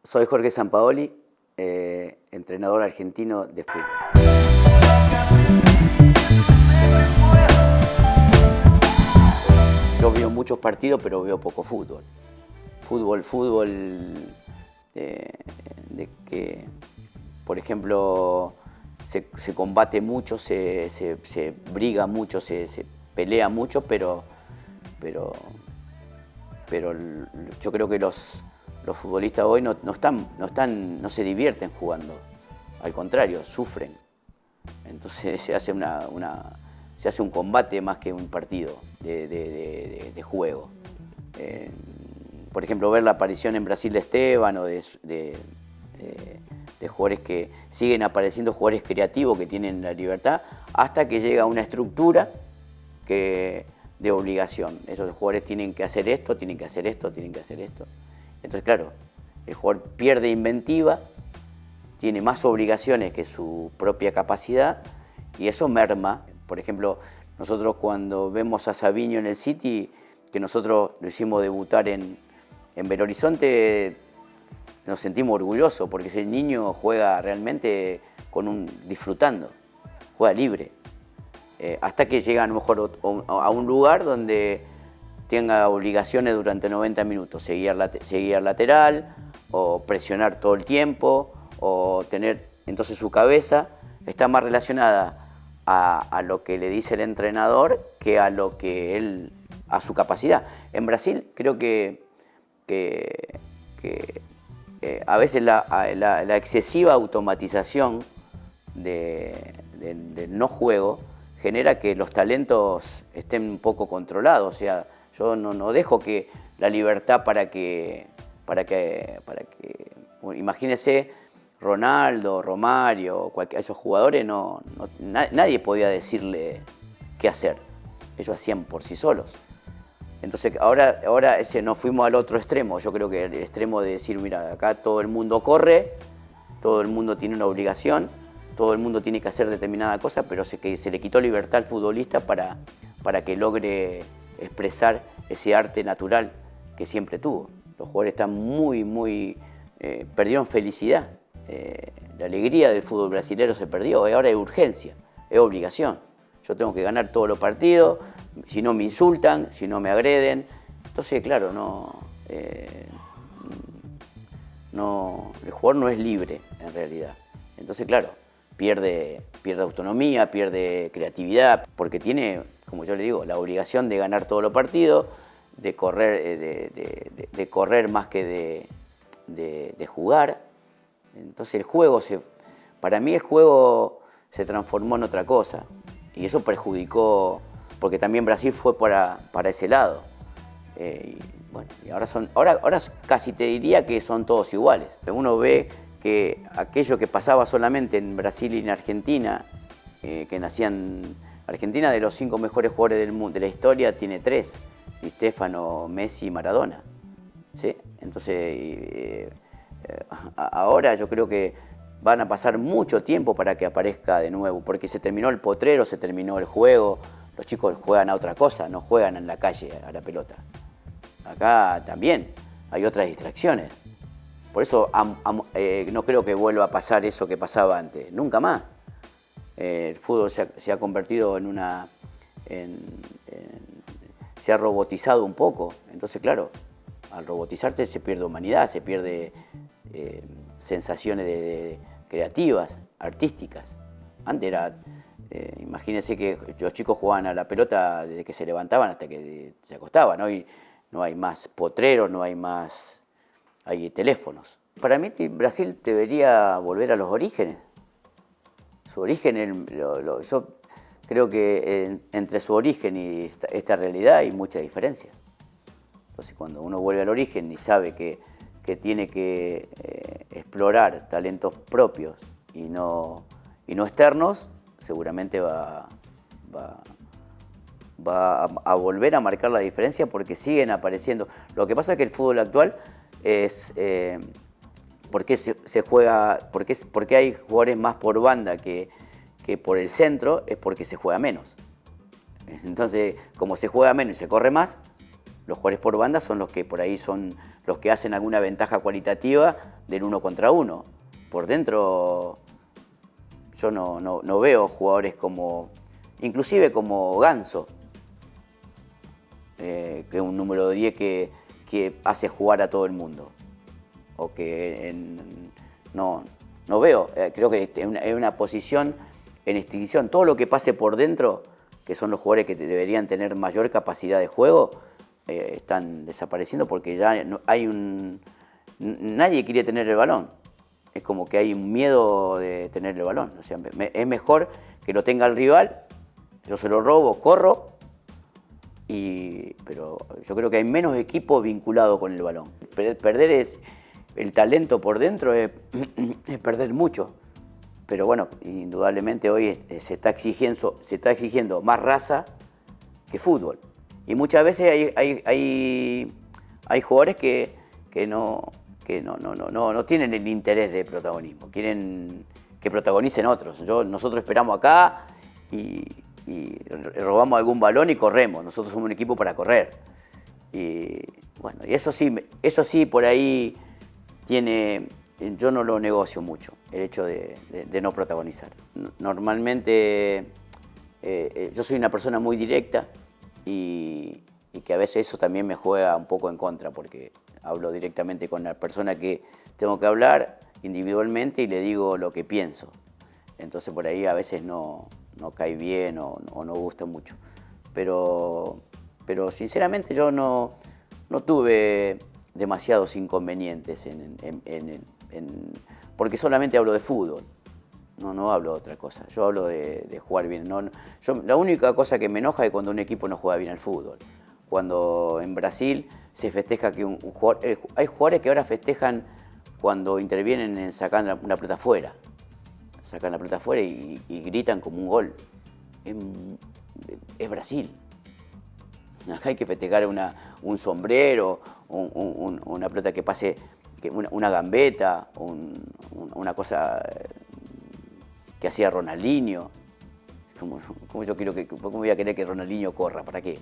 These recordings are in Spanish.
Soy Jorge Sampaoli, entrenador argentino de fútbol. Yo veo muchos partidos, pero veo poco fútbol. Fútbol de que, por ejemplo, se combate mucho, se briga mucho, se pelea mucho, pero yo creo que los futbolistas hoy no se divierten jugando, al contrario, sufren. Entonces se hace un combate más que un partido de juego. Por ejemplo, ver la aparición en Brasil de Esteban o de jugadores que siguen apareciendo, jugadores creativos que tienen la libertad, hasta que llega una estructura de obligación. Esos jugadores tienen que hacer esto, tienen que hacer esto, tienen que hacer esto. Entonces, claro, el jugador pierde inventiva, tiene más obligaciones que su propia capacidad y eso merma. Por ejemplo, nosotros cuando vemos a Savinho en el City, que nosotros lo hicimos debutar en Belo Horizonte, nos sentimos orgullosos porque ese niño juega realmente disfrutando, juega libre. Hasta que llega a lo mejor a un lugar donde tenga obligaciones durante 90 minutos, seguir lateral o presionar todo el tiempo o entonces su cabeza está más relacionada a lo que le dice el entrenador que a su capacidad. En Brasil creo que a veces la excesiva automatización del no juego genera que los talentos estén un poco controlados. O sea, yo no dejo que la libertad para que imagínese Ronaldo, Romario, esos jugadores, nadie podía decirle qué hacer. Ellos hacían por sí solos. Entonces ahora nos fuimos al otro extremo. Yo creo que el extremo de decir, mira, acá todo el mundo corre, todo el mundo tiene una obligación, todo el mundo tiene que hacer determinada cosa, pero se le quitó libertad al futbolista para que logre expresar ese arte natural que siempre tuvo. Los jugadores están perdieron felicidad. La alegría del fútbol brasileño se perdió, ahora es urgencia, es obligación. Yo tengo que ganar todos los partidos, si no me insultan, si no me agreden. Entonces, claro, el jugador no es libre en realidad. Entonces, claro, pierde autonomía, pierde creatividad, porque tiene, como yo le digo, la obligación de ganar todos los partidos, de correr más que de jugar. Entonces para mí el juego se transformó en otra cosa y eso perjudicó, porque también Brasil fue para ese lado. Y ahora casi te diría que son todos iguales. Uno ve que aquello que pasaba solamente en Brasil y en Argentina, que nacían... Argentina, de los 5 mejores jugadores del mundo, de la historia, tiene 3, Di Stéfano, Messi y Maradona. ¿Sí? Entonces, ahora yo creo que van a pasar mucho tiempo para que aparezca de nuevo, porque se terminó el potrero, se terminó el juego, los chicos juegan a otra cosa, no juegan en la calle a la pelota. Acá también hay otras distracciones. Por eso no creo que vuelva a pasar eso que pasaba antes, nunca más. El fútbol se ha convertido se ha robotizado un poco. Entonces, claro, al robotizarse se pierde humanidad, se pierde sensaciones creativas, artísticas. Antes imagínense que los chicos jugaban a la pelota desde que se levantaban hasta que se acostaban. Hoy no hay más potreros, hay teléfonos. Para mí Brasil debería volver a los orígenes. Su origen, yo creo que entre su origen y esta realidad hay mucha diferencia. Entonces, cuando uno vuelve al origen y sabe que tiene que explorar talentos propios y no externos, seguramente va a volver a marcar la diferencia porque siguen apareciendo. Lo que pasa es que el fútbol actual es... ¿Por qué se juega? ¿Por qué hay jugadores más por banda que por el centro? Es porque se juega menos. Entonces, como se juega menos y se corre más, Los jugadores por banda son los que por ahí son los que hacen alguna ventaja cualitativa del 1 contra 1. Por dentro yo no veo jugadores como, inclusive como Ganso, que es un número 10 que hace jugar a todo el mundo. O que no veo, creo que es una posición en extinción. Todo lo que pase por dentro, que son los jugadores que deberían tener mayor capacidad de juego, están desapareciendo porque ya no, nadie quiere tener el balón. Es como que hay un miedo de tener el balón. O sea, es mejor que lo tenga el rival, yo se lo robo, corro, pero yo creo que hay menos equipo vinculado con el balón. Perder el talento por dentro es perder mucho. Pero bueno, indudablemente hoy se está exigiendo más raza que fútbol. Y muchas veces hay jugadores que no tienen el interés de protagonismo, quieren que protagonicen otros. Nosotros esperamos acá y robamos algún balón y corremos. Nosotros somos un equipo para correr. Y bueno, y eso sí por ahí yo no lo negocio mucho, el hecho de no protagonizar. Normalmente yo soy una persona muy directa y que a veces eso también me juega un poco en contra, porque hablo directamente con la persona que tengo que hablar individualmente y le digo lo que pienso. Entonces por ahí a veces no cae bien o no gusta mucho. Pero sinceramente yo no tuve demasiados inconvenientes porque solamente hablo de fútbol. No hablo de otra cosa. Yo hablo de jugar bien. La única cosa que me enoja es cuando un equipo no juega bien al fútbol. Cuando en Brasil se festeja que un jugador... Hay jugadores que ahora festejan cuando intervienen en sacar una pelota afuera. Sacan la pelota afuera y gritan como un gol. Es Brasil. Acá hay que festejar un sombrero, una pelota que pase, una gambeta, una cosa que hacía Ronaldinho. ¿Cómo voy a querer que Ronaldinho corra? ¿Para qué?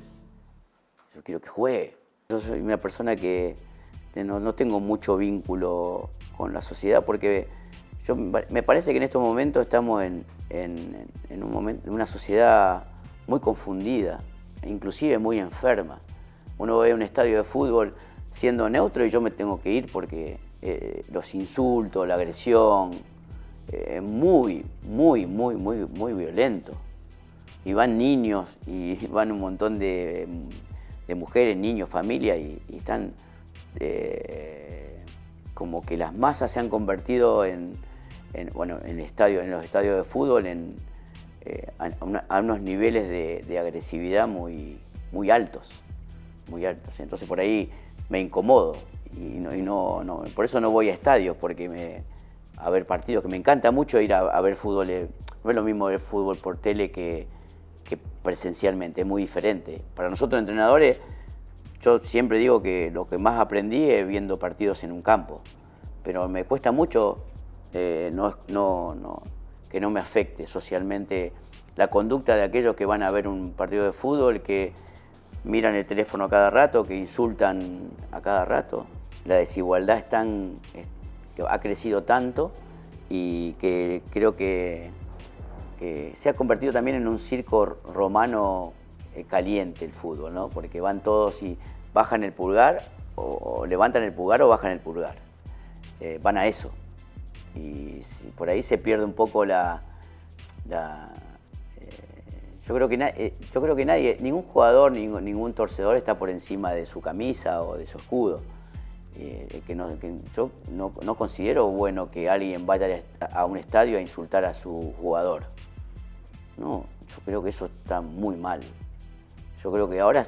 Yo quiero que juegue. Yo soy una persona que no tengo mucho vínculo con la sociedad porque me parece que en estos momentos estamos en una sociedad muy confundida, inclusive muy enferma. Uno ve un estadio de fútbol siendo neutro y yo me tengo que ir porque los insultos, la agresión, es muy violento. Y van niños y van un montón de mujeres, niños, familia y están como que las masas se han convertido en los estadios de fútbol a unos niveles de agresividad muy altos. Entonces por ahí me incomodo y por eso no voy a estadios, porque a ver partidos, que me encanta mucho ir a ver fútbol. No es lo mismo ver fútbol por tele que presencialmente, es muy diferente. Para nosotros entrenadores, yo siempre digo que lo que más aprendí es viendo partidos en un campo, pero me cuesta mucho que no me afecte socialmente la conducta de aquellos que van a ver un partido de fútbol, que miran el teléfono a cada rato, que insultan a cada rato. La desigualdad ha crecido tanto y que creo que se ha convertido también en un circo romano caliente el fútbol, ¿no? Porque van todos y bajan el pulgar, o levantan el pulgar o bajan el pulgar. Van a eso. Y por ahí se pierde un poco yo creo que nadie, ningún jugador, ningún torcedor está por encima de su camisa o de su escudo. Yo no considero bueno que alguien vaya a un estadio a insultar a su jugador. No, yo creo que eso está muy mal. Yo creo que ahora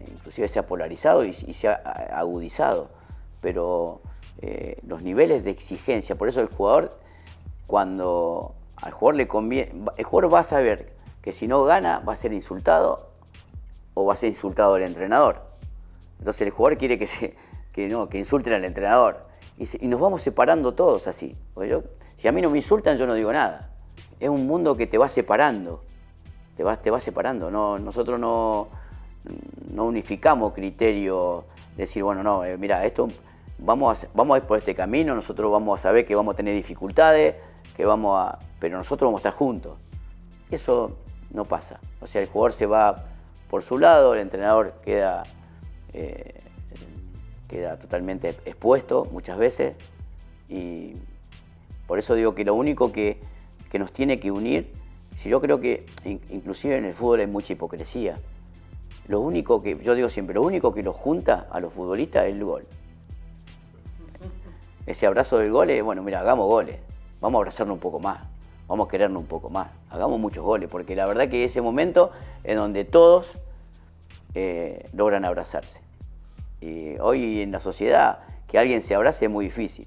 inclusive se ha polarizado y se ha agudizado, pero los niveles de exigencia, por eso el jugador, cuando al jugador le conviene, el jugador va a saber que si no gana va a ser insultado o va a ser insultado el entrenador. Entonces el jugador quiere que insulten al entrenador y nos vamos separando todos así. Porque si a mí no me insultan, yo no digo nada. Es un mundo que te va separando. te vas separando. No, nosotros no unificamos criterios, decir, bueno, no, mira, esto vamos a ir por este camino, nosotros vamos a saber que vamos a tener dificultades, pero nosotros vamos a estar juntos. Y eso no pasa. O sea, el jugador se va por su lado, el entrenador queda totalmente expuesto muchas veces, y por eso digo que lo único que nos tiene que unir, si yo creo que inclusive en el fútbol hay mucha hipocresía, lo único que, yo digo siempre, lo único que los junta a los futbolistas es el gol. Ese abrazo del gol es, bueno, mira, hagamos goles, vamos a abrazarnos un poco más, vamos a querernos un poco más, hagamos muchos goles, porque la verdad que ese momento es donde todos logran abrazarse. Y hoy en la sociedad, que alguien se abrace es muy difícil,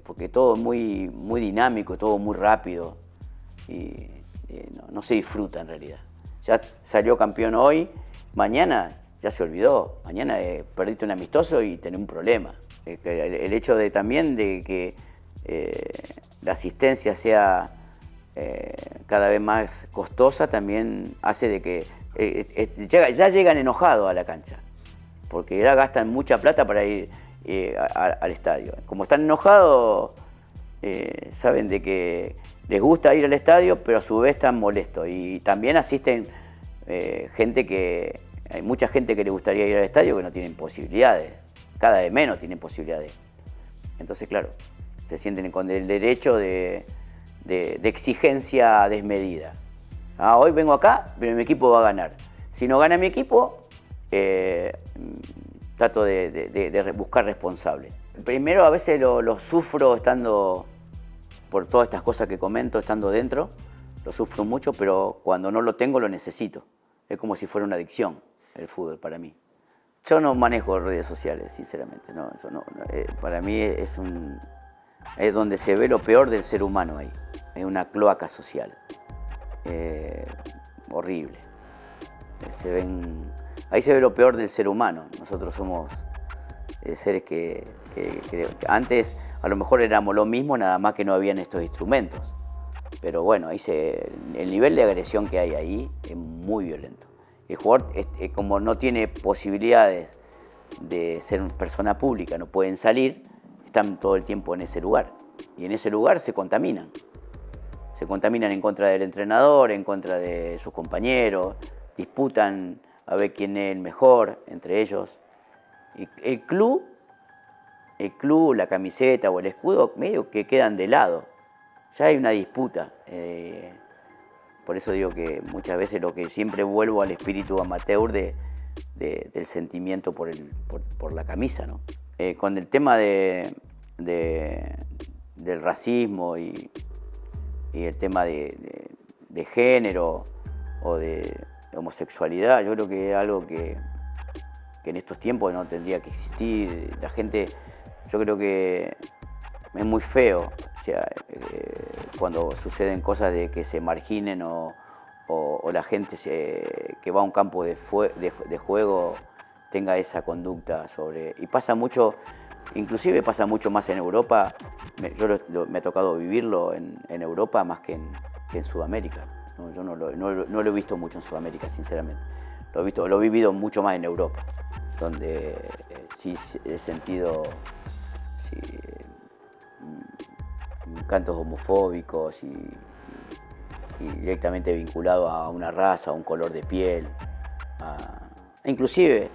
porque todo es muy, muy dinámico, todo muy rápido, y no se disfruta en realidad. Ya salió campeón hoy, mañana ya se olvidó, mañana perdiste un amistoso y tenés un problema. El hecho también de que la asistencia sea cada vez más costosa también hace de que ya llegan enojados a la cancha, porque ya gastan mucha plata para ir al estadio. Como están enojados, saben de que les gusta ir al estadio, pero a su vez están molestos. Y también asisten hay mucha gente que le gustaría ir al estadio que no tienen posibilidades, cada vez menos tienen posibilidades. Entonces, claro, se sienten con el derecho de exigencia desmedida. Hoy vengo acá, pero mi equipo va a ganar. Si no gana mi equipo, trato de buscar responsables. Primero, a veces lo sufro estando, por todas estas cosas que comento, estando dentro, lo sufro mucho, pero cuando no lo tengo lo necesito. Es como si fuera una adicción el fútbol para mí. Yo no manejo redes sociales, sinceramente. No, eso para mí es donde se ve lo peor del ser humano ahí. Es una cloaca social. Horrible. Ahí se ve lo peor del ser humano. Nosotros somos seres que antes a lo mejor éramos lo mismo, nada más que no habían estos instrumentos. Pero bueno, el nivel de agresión que hay ahí es muy violento. El jugador, como no tiene posibilidades de ser una persona pública, no pueden salir, están todo el tiempo en ese lugar. Y en ese lugar se contaminan. Se contaminan en contra del entrenador, en contra de sus compañeros, disputan a ver quién es el mejor entre ellos. Y el club, la camiseta o el escudo, medio que quedan de lado. Ya hay una disputa. Por eso digo que muchas veces lo que siempre vuelvo al espíritu amateur del sentimiento por la camisa, ¿no? Con el tema del racismo y el tema de género o de homosexualidad, yo creo que es algo que en estos tiempos no tendría que existir. La gente, yo creo que es muy feo, o sea, cuando suceden cosas de que se marginen o la gente que va a un campo de juego tenga esa conducta y pasa mucho, inclusive pasa mucho más en Europa. Me ha tocado vivirlo en Europa más que en Sudamérica. No, yo no lo he visto mucho en Sudamérica, sinceramente. Lo he vivido mucho más en Europa, donde sí he sentido cantos homofóbicos y directamente vinculado a una raza, a un color de piel, inclusive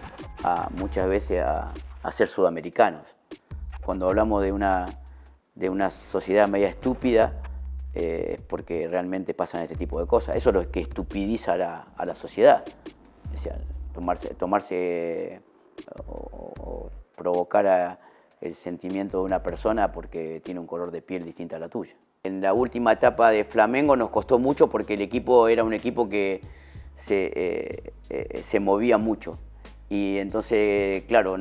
muchas veces a ser sudamericanos. Cuando hablamos de una sociedad media estúpida, es porque realmente pasan este tipo de cosas. Eso es lo que estupidiza a la sociedad. O sea, tomarse o provocar el sentimiento de una persona porque tiene un color de piel distinta a la tuya. En la última etapa de Flamengo nos costó mucho porque el equipo era un equipo que se movía mucho. Y entonces, claro,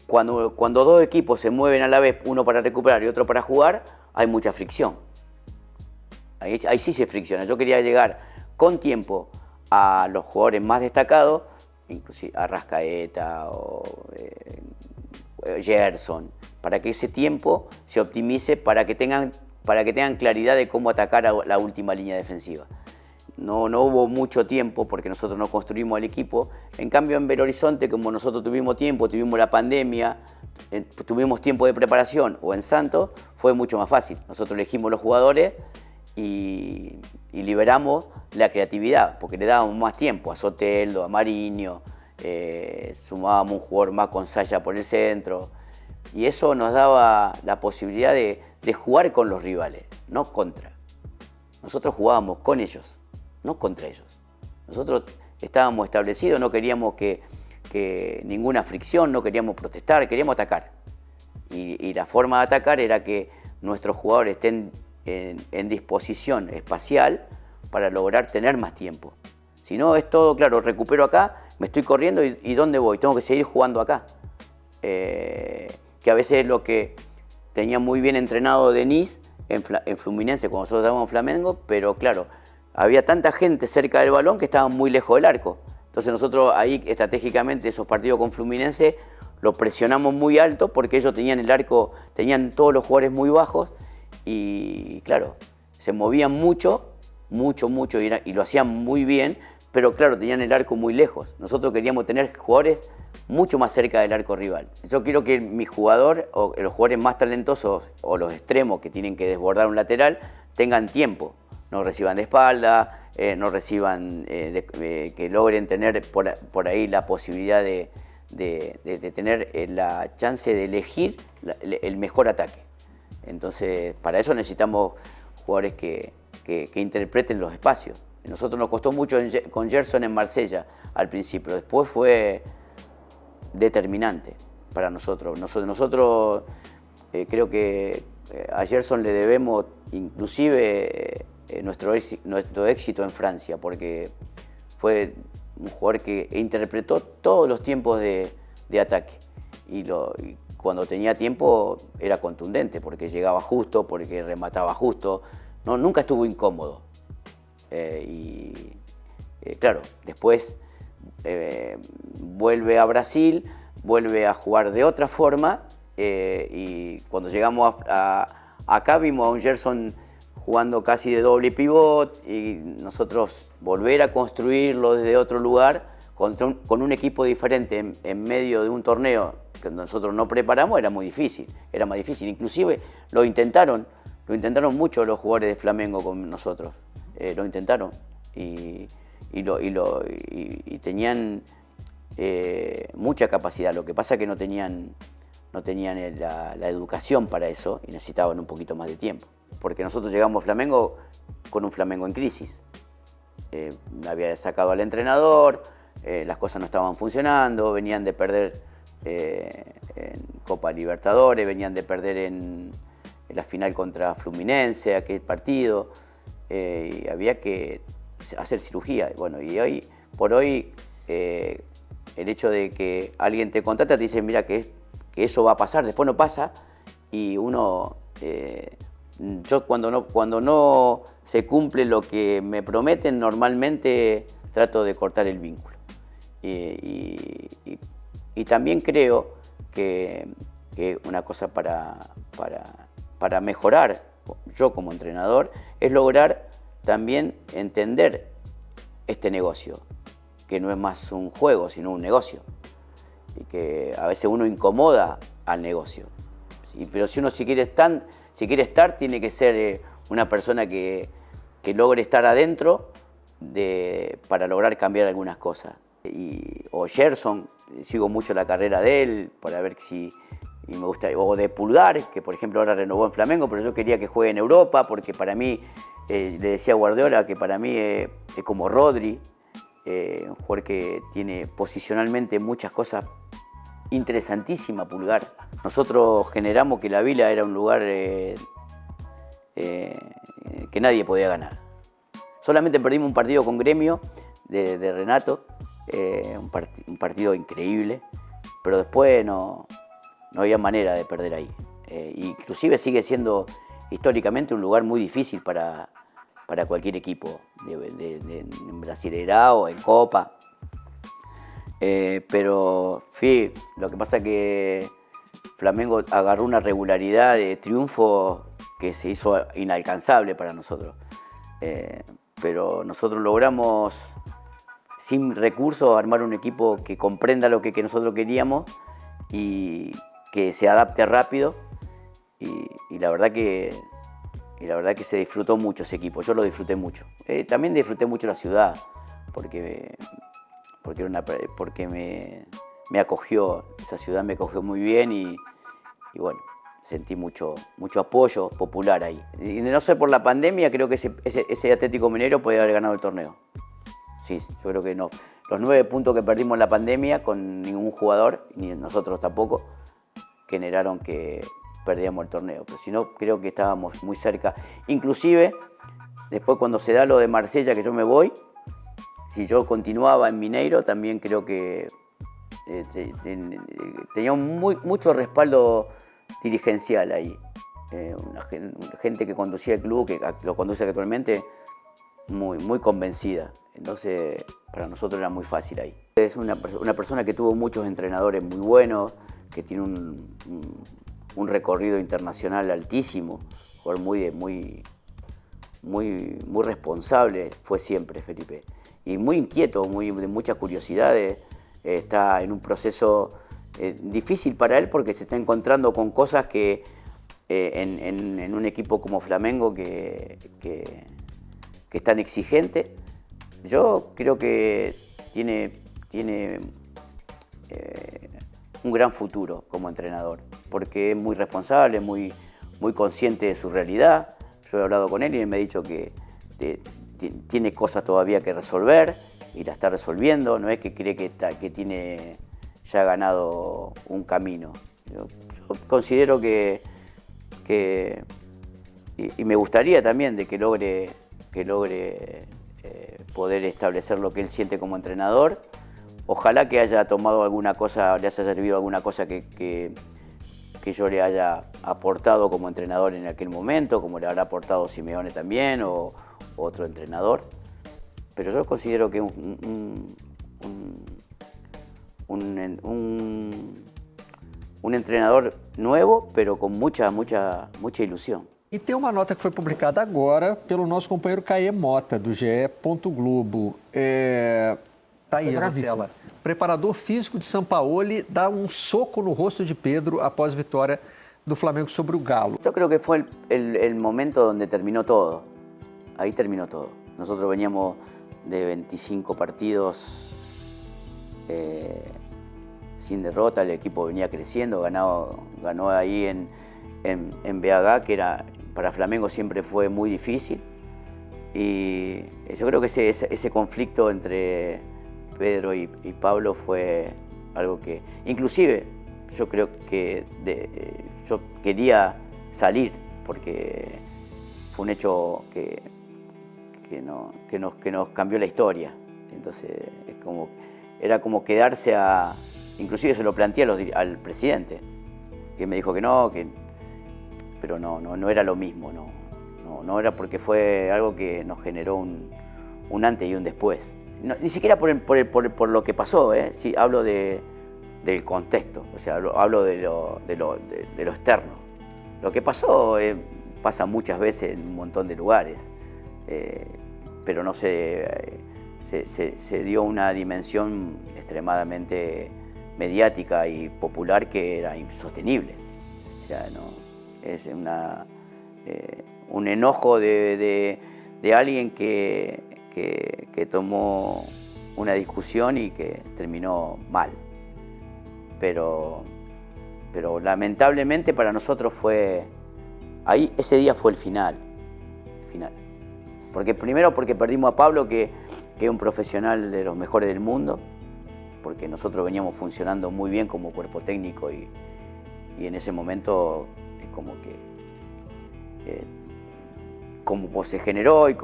cuando dos equipos se mueven a la vez, uno para recuperar y otro para jugar, hay mucha fricción. Ahí sí se fricciona. Yo quería llegar con tiempo a los jugadores más destacados, inclusive a Rascaeta o Gerson, para que ese tiempo se optimice, para que tengan para que tengan claridad de cómo atacar a la última línea defensiva. No hubo mucho tiempo porque nosotros no construimos el equipo. En cambio, en Belo Horizonte, como nosotros tuvimos tiempo, tuvimos la pandemia, tuvimos tiempo de preparación, o en Santos, fue mucho más fácil. Nosotros elegimos los jugadores y liberamos la creatividad, porque le dábamos más tiempo a Soteldo, a Mariño, sumábamos un jugador más con Saya por el centro, y eso nos daba la posibilidad de jugar con los rivales, no contra. Nosotros jugábamos con ellos, no contra ellos. Nosotros estábamos establecidos, no queríamos que ninguna fricción, no queríamos protestar, queríamos atacar. Y la forma de atacar era que nuestros jugadores estén en disposición espacial para lograr tener más tiempo. Si no, es todo, claro, recupero acá, me estoy corriendo y ¿dónde voy? Tengo que seguir jugando acá. Que a veces es lo que tenía muy bien entrenado Denis en Fluminense cuando nosotros estábamos en Flamengo, pero claro, había tanta gente cerca del balón que estaban muy lejos del arco. Entonces nosotros ahí estratégicamente esos partidos con Fluminense los presionamos muy alto porque ellos tenían el arco, tenían todos los jugadores muy bajos y claro, se movían mucho y lo hacían muy bien, pero claro, tenían el arco muy lejos. Nosotros queríamos tener jugadores mucho más cerca del arco rival. Yo quiero que mi jugador, o los jugadores más talentosos, o los extremos que tienen que desbordar un lateral, tengan tiempo. No reciban de espalda, no reciban, que logren tener por ahí la posibilidad de tener la chance de elegir el mejor ataque. Entonces, para eso necesitamos jugadores que interpreten los espacios. A nosotros nos costó mucho con Gerson en Marsella al principio, después fue determinante para nosotros. Nosotros creo que a Gerson le debemos inclusive nuestro éxito en Francia, porque fue un jugador que interpretó todos los tiempos de ataque y cuando tenía tiempo era contundente, porque llegaba justo, porque remataba justo, nunca estuvo incómodo. Claro, después vuelve a Brasil, vuelve a jugar de otra forma y cuando llegamos acá vimos a un Gerson jugando casi de doble pivot y nosotros volver a construirlo desde otro lugar con un equipo diferente en medio de un torneo que nosotros no preparamos era muy difícil, era más difícil. Inclusive lo intentaron mucho los jugadores de Flamengo con nosotros, lo intentaron y tenían mucha capacidad. Lo que pasa es que no tenían la educación para eso y necesitaban un poquito más de tiempo. Porque nosotros llegamos a Flamengo con un Flamengo en crisis. Había sacado al entrenador, las cosas no estaban funcionando, venían de perder en Copa Libertadores, venían de perder en la final contra Fluminense, aquel partido, y había que hacer cirugía. Bueno, y hoy por hoy el hecho de que alguien te contrata te dice, mira que eso va a pasar, después no pasa, y uno... yo cuando no se cumple lo que me prometen, normalmente trato de cortar el vínculo. Y también creo que una cosa para mejorar, yo como entrenador, es lograr también entender este negocio, que no es más un juego, sino un negocio. Y que a veces uno incomoda al negocio. Pero si uno si quiere estar, tiene que ser una persona que logre estar adentro para lograr cambiar algunas cosas. O Gerson, sigo mucho la carrera de él para ver si me gusta, o de Pulgar, que por ejemplo ahora renovó en Flamengo, pero yo quería que juegue en Europa, porque para mí, le decía a Guardiola que para mí es como Rodri, un jugador que tiene posicionalmente muchas cosas interesantísimas. Pulgar. Nosotros generamos que la Vila era un lugar que nadie podía ganar. Solamente perdimos un partido con Gremio de Renato, un partido increíble, pero después no había manera de perder ahí. Inclusive sigue siendo históricamente un lugar muy difícil para cualquier equipo en Brasileirao o en Copa. Pero lo que pasa es que Flamengo agarró una regularidad de triunfo que se hizo inalcanzable para nosotros. Pero nosotros logramos, sin recursos, armar un equipo que comprenda lo que nosotros queríamos y que se adapte rápido. Y la verdad que se disfrutó mucho ese equipo, yo lo disfruté mucho. También disfruté mucho la ciudad, porque me acogió, esa ciudad me acogió muy bien y bueno, sentí mucho apoyo popular ahí. Y de no ser por la pandemia, creo que ese Atlético Mineiro podía haber ganado el torneo. Sí, yo creo que no. Los 9 puntos que perdimos en la pandemia con ningún jugador, ni nosotros tampoco, generaron que perdíamos el torneo. Pero si no, creo que estábamos muy cerca. Inclusive, después cuando se da lo de Marsella, que yo me voy, si yo continuaba en Mineiro, también creo que tenía mucho respaldo dirigencial ahí. Gente que conducía el club, que lo conduce actualmente, muy convencida. Entonces, para nosotros era muy fácil ahí. Es una persona que tuvo muchos entrenadores muy buenos, que tiene un recorrido internacional altísimo, muy responsable fue siempre Felipe. Y muy inquieto, de muchas curiosidades. Está en un proceso difícil para él porque se está encontrando con cosas que en un equipo como Flamengo que es tan exigente. Yo creo que tiene un gran futuro como entrenador, porque es muy responsable, muy consciente de su realidad. Yo he hablado con él y él me ha dicho que tiene cosas todavía que resolver y la está resolviendo. No es que cree que tiene ya ganado un camino. Yo considero que y me gustaría también de que logre poder establecer lo que él siente como entrenador. Ojalá que haya tomado alguna cosa, le haya servido alguna cosa que yo le haya aportado como entrenador en aquel momento, como le habrá aportado Simeone también o otro entrenador. Pero yo considero que un entrenador nuevo, pero con mucha ilusión. E tem uma nota que foi publicada agora pelo nosso companheiro Caê Mota, do GE. Globo. Tá aí na tela. Preparador físico de Sampaoli dá um soco no rosto de Pedro após vitória do Flamengo sobre o Galo. Yo creo que fue el momento donde terminó todo. Ahí terminó todo. Nosotros veníamos de 25 partidos sin derrota, el equipo venía creciendo, ganó ahí en BH, que para Flamengo siempre fue muy difícil. Y yo creo que ese conflicto entre Pedro y Pablo fue algo que, inclusive, yo creo que yo quería salir porque fue un hecho que nos cambió la historia. Entonces era como quedarse inclusive se lo planteé al presidente, que me dijo que no, pero no era lo mismo, no era, porque fue algo que nos generó un antes y un después. No, ni siquiera por lo que pasó, sí, hablo del contexto, o sea, hablo de lo externo. Lo que pasó pasa muchas veces en un montón de lugares, pero no se dio una dimensión extremadamente mediática y popular que era insostenible. O sea, es un enojo de alguien que tomó una discusión y que terminó mal. Pero lamentablemente para nosotros ese día fue el final. Primero porque perdimos a Pablo, que es un profesional de los mejores del mundo, porque nosotros veníamos funcionando muy bien como cuerpo técnico y en ese momento es como que como se generó y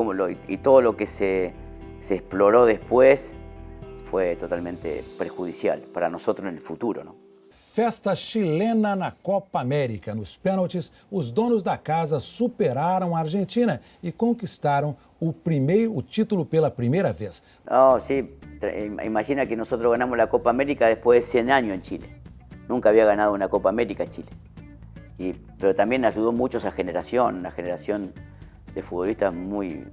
todo lo que se exploró después fue totalmente perjudicial para nosotros en el futuro, ¿no? Festa chilena na Copa América. Nos pênaltis, os donos da casa superaram a Argentina e conquistaram o título pela primeira vez. No, sí, imagina que nosotros ganamos la Copa América después de 100 años en Chile. Nunca había ganado una Copa América Chile. Pero también ayudó mucho esa generación, una generación de futbolistas muy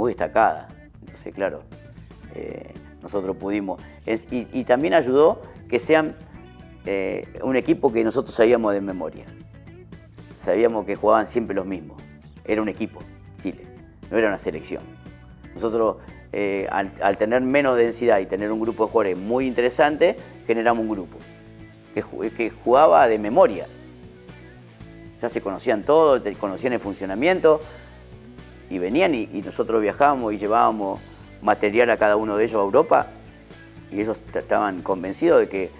destacada. Entonces, claro, nosotros pudimos. Y también ayudó que sean un equipo que nosotros sabíamos de memoria. Sabíamos que jugaban siempre los mismos. Era un equipo, Chile, no era una selección. Nosotros, al tener menos densidad y tener un grupo de jugadores muy interesante, generamos un grupo que jugaba de memoria. Ya se conocían todos, conocían el funcionamiento, y venían y nosotros viajábamos y llevábamos material a cada uno de ellos a Europa, y ellos estaban convencidos de que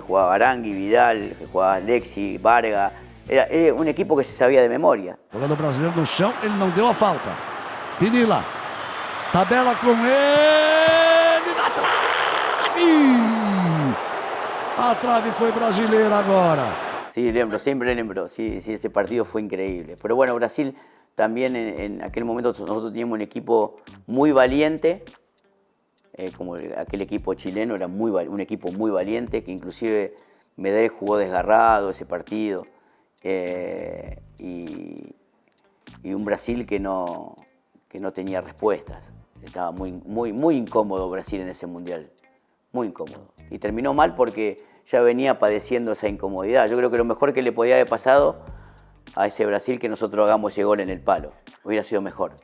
jugaba Arangui, Vidal, que jugaba Alexis, Vargas. Era um equipo que se sabia de memória. Jogador brasileiro no chão, ele não deu a falta. Pinilla, tabela com ele na trave! A trave foi brasileira agora. Sí, lembro, siempre lembro. Sí, ese partido fue increíble. Pero bueno, Brasil también en aquel momento nosotros teníamos un equipo muy valiente, como aquel equipo chileno era un equipo muy valiente, que inclusive Medel jugó desgarrado ese partido. Y un Brasil que no tenía respuestas. Estaba muy incómodo Brasil en ese mundial, muy incómodo. Y terminó mal porque ya venía padeciendo esa incomodidad. Yo creo que lo mejor que le podía haber pasado a ese Brasil que nosotros hagamos ese gol en el palo. Hubiera sido mejor,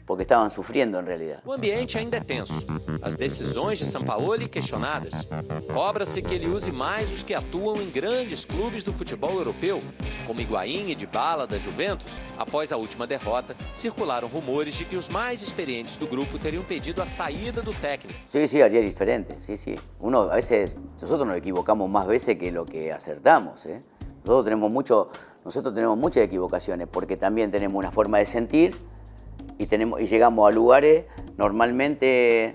porque estaban sufriendo en realidad. O ambiente ainda é tenso. As decisões de Sampaoli questionadas. Cobra-se que ele use mais os que atuam em grandes clubes do futebol europeu, como Higuaín e Dybala da Juventus. Após a última derrota, circularam rumores de que os mais experientes do grupo teriam pedido a saída do técnico. Sí, haría diferente. Sí. A veces, nosotros nos equivocamos más veces que lo que acertamos. Nosotros tenemos muchas equivocaciones porque también tenemos una forma de sentir. Y llegamos a lugares normalmente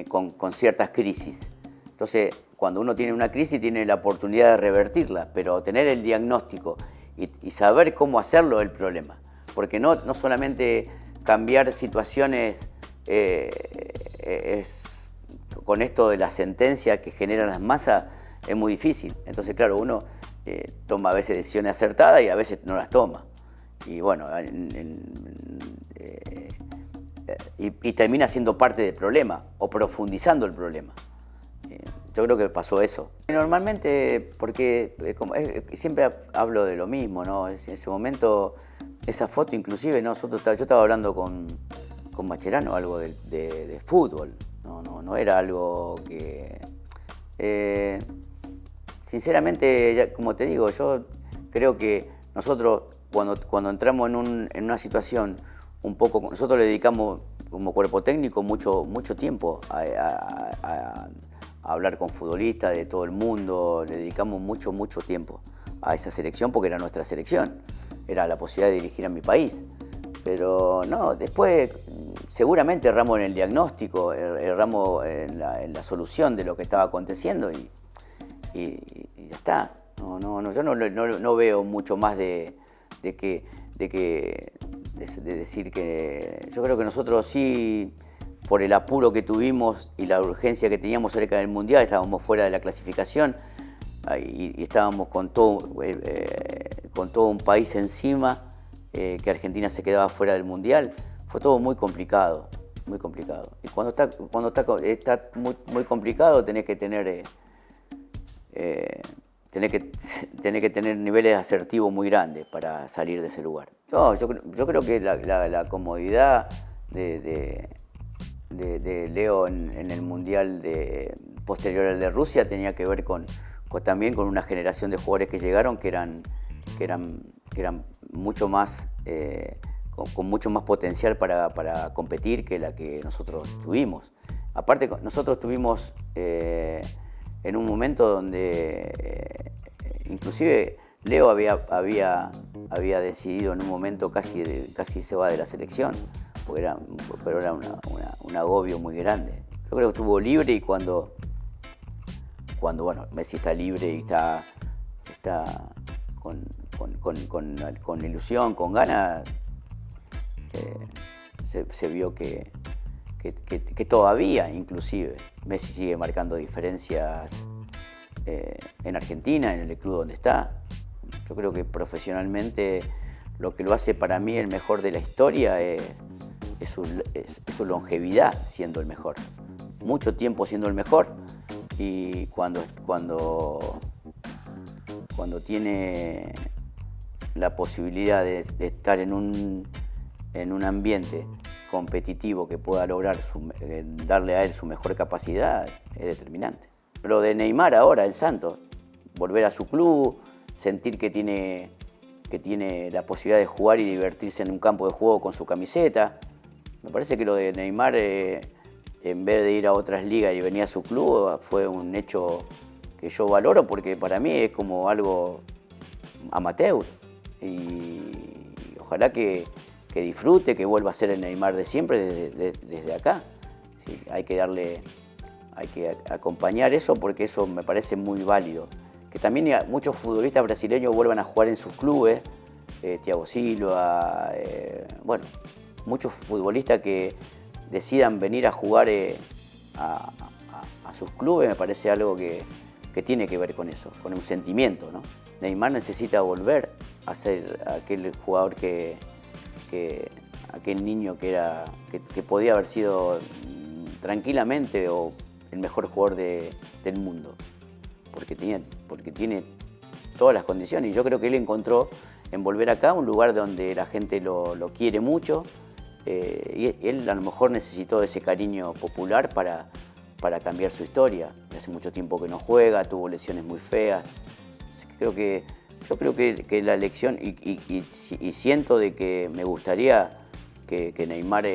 con ciertas crisis. Entonces, cuando uno tiene una crisis, tiene la oportunidad de revertirla, pero tener el diagnóstico y saber cómo hacerlo es el problema. Porque no solamente cambiar situaciones con esto de la sentencia que generan las masas es muy difícil. Entonces, claro, uno toma a veces decisiones acertadas y a veces no las toma. Y bueno, y termina siendo parte del problema o profundizando el problema. Yo creo que pasó eso. Normalmente, porque siempre hablo de lo mismo, ¿no? En ese momento, esa foto inclusive, ¿no? Yo estaba hablando con Mascherano algo de fútbol, no era algo que... sinceramente, ya, como te digo, yo creo que nosotros cuando entramos en una situación un poco, nosotros le dedicamos como cuerpo técnico mucho tiempo a hablar con futbolistas de todo el mundo, le dedicamos mucho tiempo a esa selección porque era nuestra selección, era la posibilidad de dirigir a mi país. Pero no, después seguramente erramos en el diagnóstico, erramos en la solución de lo que estaba aconteciendo y ya está. Yo no veo mucho más de decir que... Yo creo que nosotros sí, por el apuro que tuvimos y la urgencia que teníamos cerca del Mundial, estábamos fuera de la clasificación y estábamos con todo un país encima, que Argentina se quedaba fuera del Mundial. Fue todo muy complicado, muy complicado. Y cuando está muy complicado tenés que tener... Tenés que tener niveles asertivos muy grandes para salir de ese lugar. Yo creo que la comodidad de Leo en el Mundial posterior al de Rusia tenía que ver también con una generación de jugadores que llegaron que eran mucho más, con mucho más potencial para competir que la que nosotros tuvimos. Aparte, nosotros tuvimos... en un momento donde inclusive Leo había decidido en un momento casi se va de la selección, pero era un agobio muy grande. Yo creo que estuvo libre y cuando bueno, Messi está libre y está con ilusión, con ganas, se vio que todavía inclusive Messi sigue marcando diferencias en Argentina, en el club donde está. Yo creo que profesionalmente lo que lo hace para mí el mejor de la historia es su longevidad siendo el mejor. Mucho tiempo siendo el mejor, y cuando tiene la posibilidad de estar en un ambiente competitivo que pueda lograr darle a él su mejor capacidad, es determinante. Lo de Neymar ahora en Santos, volver a su club, sentir que tiene la posibilidad de jugar y divertirse en un campo de juego con su camiseta. Me parece que lo de Neymar, en vez de ir a otras ligas y venir a su club, fue un hecho que yo valoro, porque para mí es como algo amateur. Y ojalá que disfrute, que vuelva a ser el Neymar de siempre desde acá. Sí, hay que acompañar eso, porque eso me parece muy válido. Que también muchos futbolistas brasileños vuelvan a jugar en sus clubes, Thiago Silva, bueno, muchos futbolistas que decidan venir a jugar a sus clubes, me parece algo que tiene que ver con eso, con un sentimiento, ¿no? Neymar necesita volver a ser aquel jugador aquel niño que podía haber sido tranquilamente el mejor jugador del mundo, porque tiene todas las condiciones, y yo creo que él encontró en volver acá un lugar donde la gente lo quiere mucho, y él a lo mejor necesitó ese cariño popular para cambiar su historia. Hace mucho tiempo que no juega, tuvo lesiones muy feas. Yo creo que la elección, y siento de que me gustaría que Neymar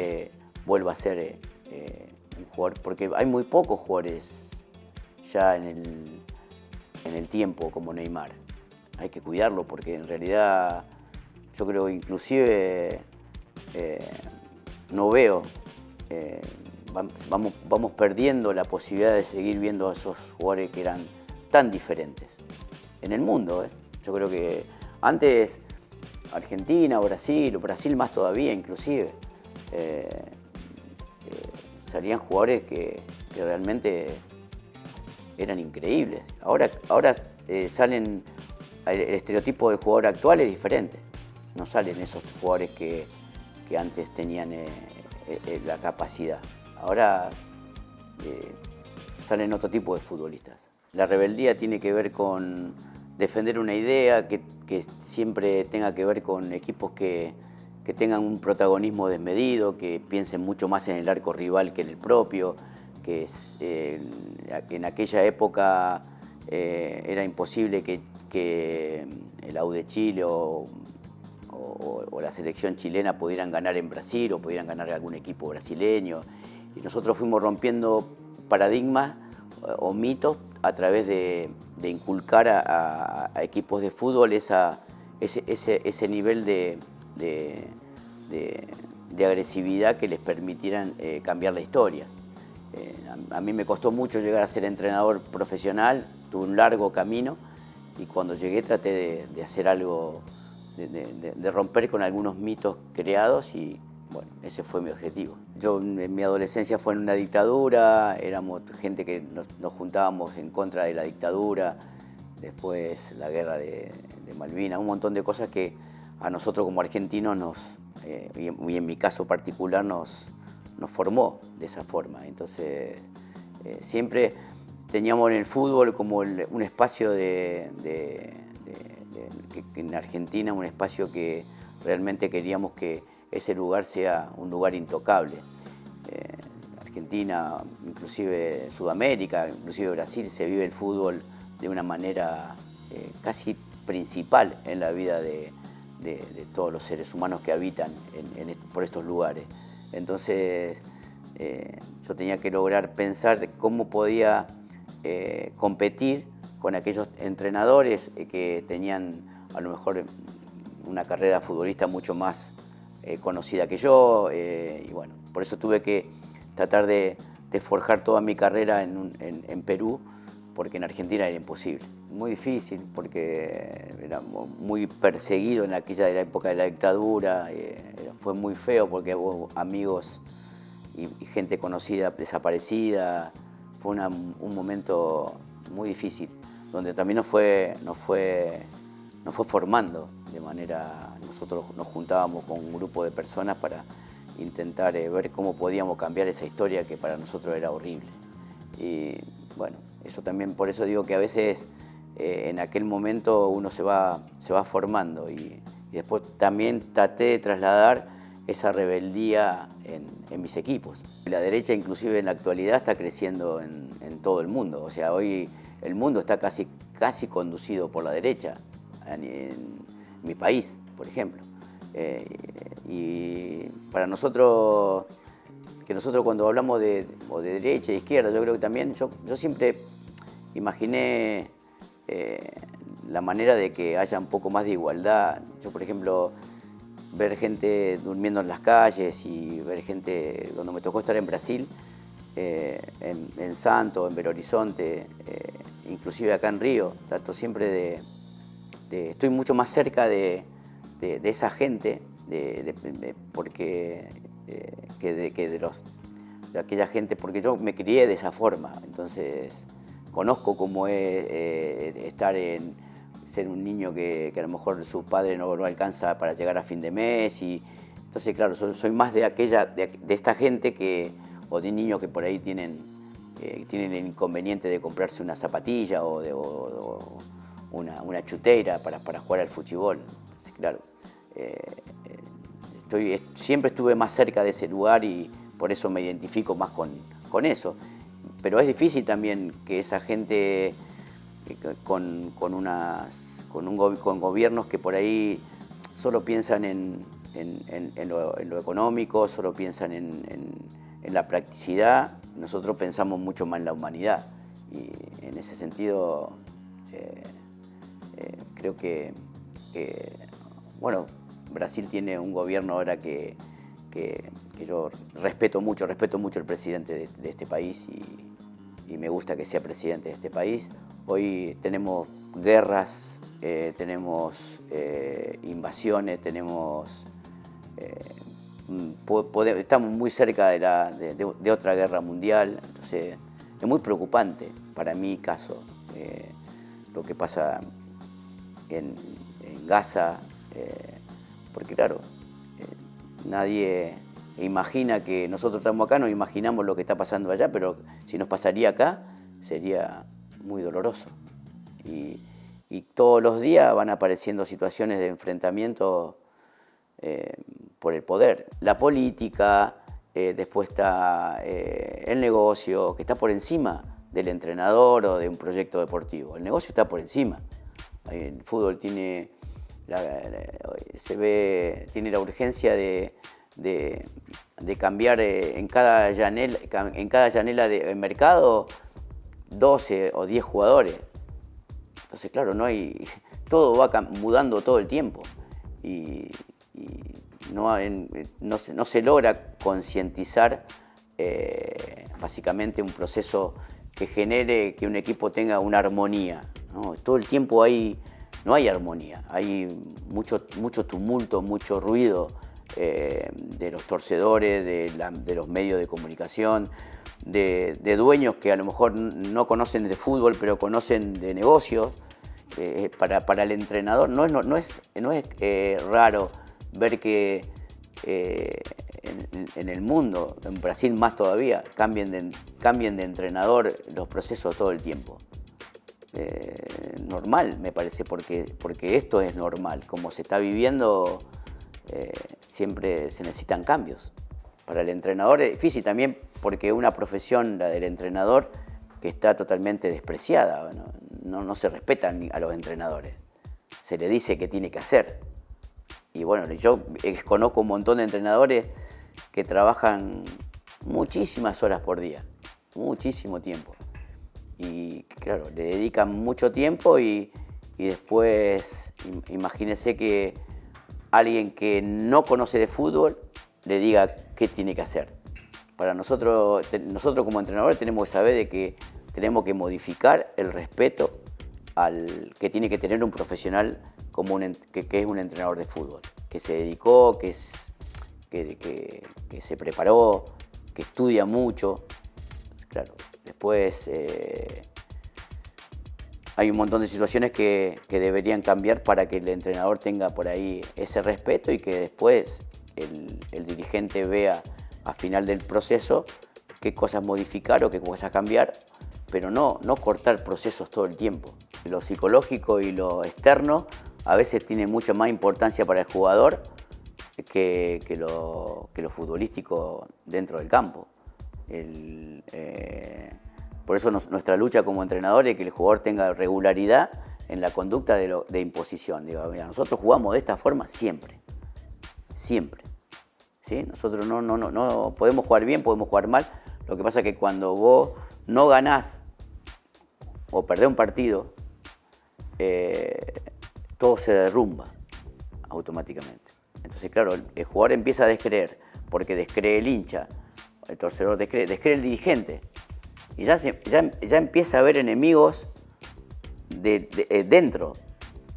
vuelva a ser un jugador, porque hay muy pocos jugadores ya en el tiempo como Neymar. Hay que cuidarlo, porque en realidad yo creo que inclusive no veo, vamos perdiendo la posibilidad de seguir viendo a esos jugadores que eran tan diferentes en el mundo. Yo creo que antes Argentina o Brasil más todavía inclusive, salían jugadores que realmente eran increíbles. Ahora salen, el estereotipo del jugador actual es diferente. No salen esos jugadores que antes tenían la capacidad. Ahora salen otro tipo de futbolistas. La rebeldía tiene que ver con defender una idea, que siempre tenga que ver con equipos que tengan un protagonismo desmedido, que piensen mucho más en el arco rival que en el propio, que en aquella época era imposible que el AU de Chile o la selección chilena pudieran ganar en Brasil o pudieran ganar algún equipo brasileño. Y nosotros fuimos rompiendo paradigmas o mitos a través de inculcar a equipos de fútbol ese nivel de agresividad que les permitieran cambiar la historia. A mí me costó mucho llegar a ser entrenador profesional, tuve un largo camino, y cuando llegué traté de hacer algo, de romper con algunos mitos creados, y bueno, ese fue mi objetivo. Yo en mi adolescencia fue en una dictadura, éramos gente que nos juntábamos en contra de la dictadura, después la guerra de Malvinas, un montón de cosas que a nosotros como argentinos y en mi caso particular nos formó de esa forma. Entonces siempre teníamos en el fútbol como un espacio que en Argentina, un espacio que realmente queríamos que ese lugar sea un lugar intocable. Argentina, inclusive Sudamérica, inclusive Brasil, se vive el fútbol de una manera casi principal en la vida de todos los seres humanos que habitan por estos lugares. Entonces yo tenía que lograr pensar de cómo podía competir con aquellos entrenadores que tenían a lo mejor una carrera futbolista mucho más conocida que yo, y bueno, por eso tuve que tratar de forjar toda mi carrera en Perú, porque en Argentina era imposible. Muy difícil, porque era muy perseguido en aquella de la época de la dictadura, fue muy feo porque hubo amigos y gente conocida desaparecida, fue un momento muy difícil. donde también nos fue formando de manera. Nosotros nos juntábamos con un grupo de personas para intentar ver cómo podíamos cambiar esa historia que para nosotros era horrible. Y bueno, eso también, por eso digo que a veces en aquel momento uno se va formando y después también traté de trasladar esa rebeldía en mis equipos. La derecha inclusive en la actualidad está creciendo en todo el mundo, o sea, hoy el mundo está casi conducido por la derecha, en mi país, por ejemplo. Y para nosotros, cuando hablamos de derecha e izquierda, yo creo que también, yo siempre imaginé la manera de que haya un poco más de igualdad. Yo, por ejemplo, ver gente durmiendo en las calles y ver gente, cuando me tocó estar en Brasil, en Santo, en Belo Horizonte, inclusive acá en Río, trato siempre estoy mucho más cerca de esa gente, porque de aquella gente, porque yo me crié de esa forma, entonces conozco cómo es ser un niño que a lo mejor su padre no alcanza para llegar a fin de mes, y entonces claro, soy más de esta gente o de niños que por ahí tienen el inconveniente de comprarse una zapatilla o una chuteira para jugar al fútbol. Entonces, claro, siempre estuve más cerca de ese lugar y por eso me identifico más con eso. Pero es difícil también que esa gente con gobiernos que por ahí solo piensan en lo económico, solo piensan en la practicidad. Nosotros pensamos mucho más en la humanidad y en ese sentido creo que bueno, Brasil tiene un gobierno ahora que yo respeto mucho el presidente de este país y me gusta que sea presidente de este país. Hoy tenemos guerras, tenemos invasiones, estamos muy cerca de otra guerra mundial, entonces es muy preocupante para mi caso lo que pasa en Gaza, porque claro, nadie imagina que nosotros estamos acá, no imaginamos lo que está pasando allá, pero si nos pasaría acá sería muy doloroso. Y todos los días van apareciendo situaciones de enfrentamiento por el poder. La política, después está el negocio, que está por encima del entrenador o de un proyecto deportivo. El negocio está por encima. El fútbol tiene la urgencia de cambiar en cada llanela de mercado 12 o 10 jugadores. Entonces, claro, todo va mudando todo el tiempo y no se logra concientizar básicamente un proceso que genere que un equipo tenga una armonía, ¿no? Todo el tiempo no hay armonía, hay mucho tumulto, mucho ruido de los torcedores, de los medios de comunicación, de dueños que a lo mejor no conocen de fútbol, pero conocen de negocios. Para el entrenador no es raro ver que en el mundo, en Brasil más todavía, cambien de entrenador los procesos todo el tiempo. Normal, me parece, porque esto es normal. Como se está viviendo, siempre se necesitan cambios. Para el entrenador es difícil también, porque una profesión, la del entrenador, que está totalmente despreciada. No se respetan a los entrenadores. Se le dice qué tiene que hacer. Y bueno, yo conozco un montón de entrenadores que trabajan muchísimas horas por día, muchísimo tiempo. Y claro, le dedican mucho tiempo y después imagínese que alguien que no conoce de fútbol le diga qué tiene que hacer. Para nosotros como entrenadores tenemos que saber de que tenemos que modificar el respeto que tiene que tener un profesional como que es un entrenador de fútbol, que se dedicó, que se preparó, que estudia mucho. Claro, después hay un montón de situaciones que deberían cambiar para que el entrenador tenga por ahí ese respeto y que después el dirigente vea al final del proceso qué cosas modificar o qué cosas cambiar, pero no cortar procesos todo el tiempo. Lo psicológico y lo externo a veces tiene mucha más importancia para el jugador que lo futbolístico dentro del campo. Por eso nuestra lucha como entrenador es que el jugador tenga regularidad en la conducta de imposición. Digo, mira, nosotros jugamos de esta forma siempre, siempre. ¿Sí? Nosotros no podemos jugar bien, podemos jugar mal. Lo que pasa es que cuando vos no ganás o perdés un partido, todo se derrumba automáticamente. Entonces, claro, el jugador empieza a descreer, porque descree el hincha, el torcedor descree el dirigente. Y ya empieza a haber enemigos dentro,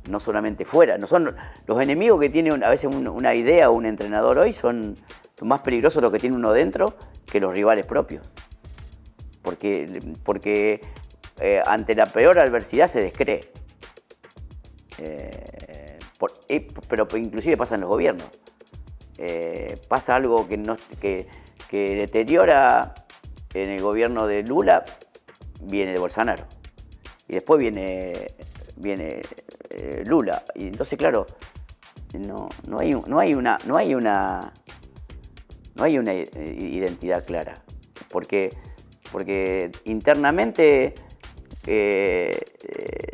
no solamente fuera. No son los enemigos que tiene a veces una idea o un entrenador hoy son más peligrosos los que tiene uno dentro que los rivales propios. Porque ante la peor adversidad se descree. Pero inclusive pasa en los gobiernos. Pasa algo que deteriora en el gobierno de Lula, viene de Bolsonaro. Y después viene Lula. Y entonces, claro, no hay una identidad clara. Porque internamente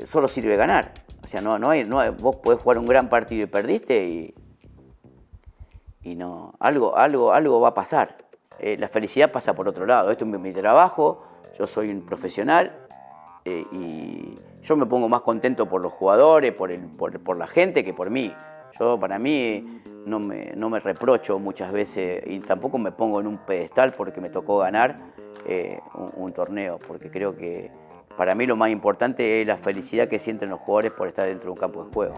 solo sirve ganar. O sea, vos podés jugar un gran partido y perdiste y no, algo va a pasar. La felicidad pasa por otro lado. Esto es mi trabajo, yo soy un profesional y yo me pongo más contento por los jugadores, por la gente que por mí. Para mí no me reprocho muchas veces y tampoco me pongo en un pedestal porque me tocó ganar un torneo, porque creo que para mí lo más importante es la felicidad que sienten los jugadores por estar dentro de un campo de juego.